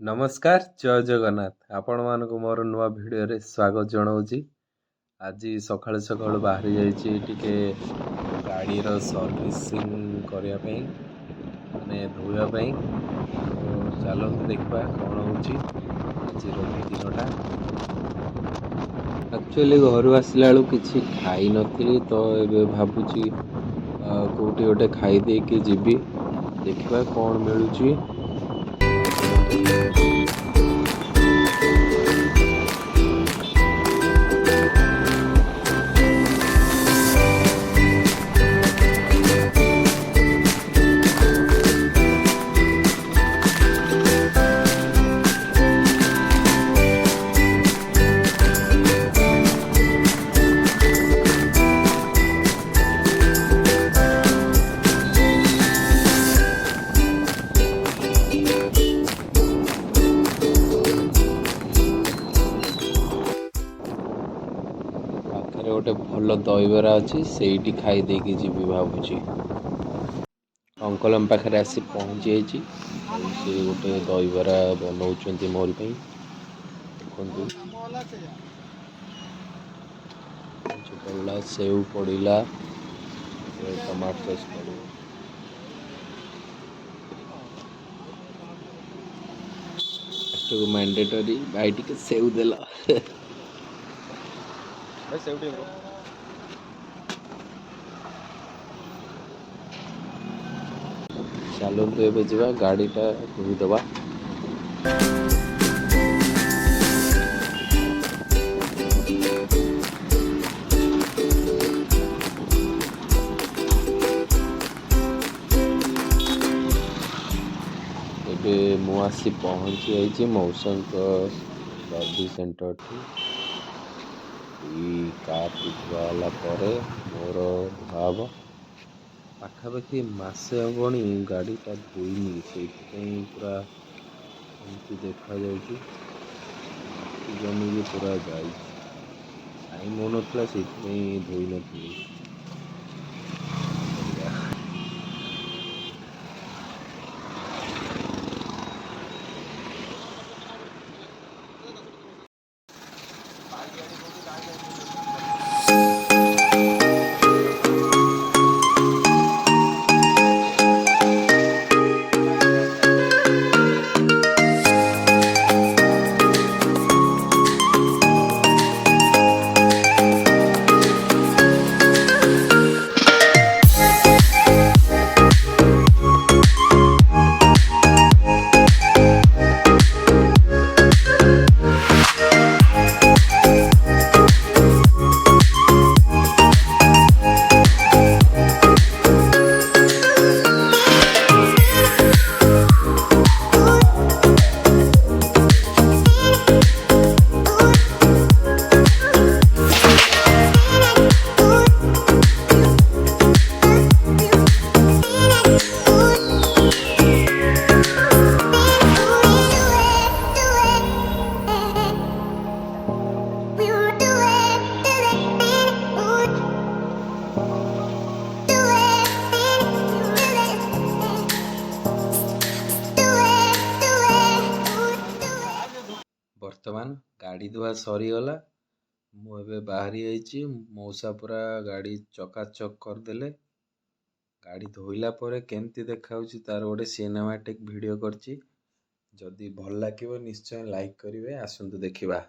नमस्कार जय जगन्नाथ आपण मानक मोर नुआ भिडियो रे स्वागत जनाऊँगी। आज सकाळु सकाळु बाहरी जाइए टिके गाड़ी रो सर्विसिंग करने माने धोया तो चलते देखा कौन होची आज दिनटा। एक्चुअली घर आसला बेलू किसी खाई नी तो ये भावुची कोटी गोटे खाई कि जीवी देखा कौन मिलूची। गोटे भल दहीबरा अच्छी से खाई देकी जीवी भावुची। अंकल पाखे आसी पहुँची जाइए से गोटे दहीबरा बनाऊँ मोर देखु पड़ा सेव पड़ा टमाटो सस पड़ा मैंडेटरी भाई टी सेव देला चलते एवं जा गाड़ीटा धोईदबा। मु आसी पहुँची जाइए मौसा सर्विस सेंटर कार धुआला मोर धुआब पाखापाखि मसे हेनी गाड़ीटा धोईनी से पूरा एमती देखा जमी भी पूरा जाए टाइम हो नाला से धोई नी। वर्तमान गाड़ी धुआ सरीगला मुझे बाहरी आई मौसा पूरा गाड़ी चकाचक करदेले। गाड़ी धोइला पर केमती देखा तार गोटे सिनेमैटिक वीडियो करची। जदि भल लगे निश्चय लाइक करेंगे आसतु देखा।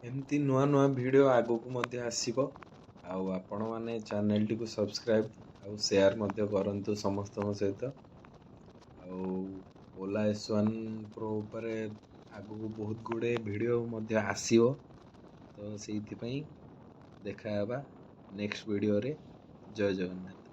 एमती नुआ नुआ वीडियो आगो को मध्य आसीबो। आपण माने चैनल टी को सब्सक्राइब ଆଉ ସେୟାର ମଧ୍ୟ କରନ୍ତୁ ସମସ୍ତଙ୍କ ସହିତ। ଆଉ ଓଲା S1 Pro ଉପରେ ଆଗକୁ ବହୁତ ଗୁଡ଼ିଏ ଭିଡ଼ିଓ ମଧ୍ୟ ଆସିବ, ତ ସେଇଥିପାଇଁ ଦେଖା ହେବା ନେକ୍ସଟ ଭିଡ଼ିଓରେ। ଜୟ ଜଗନ୍ନାଥ।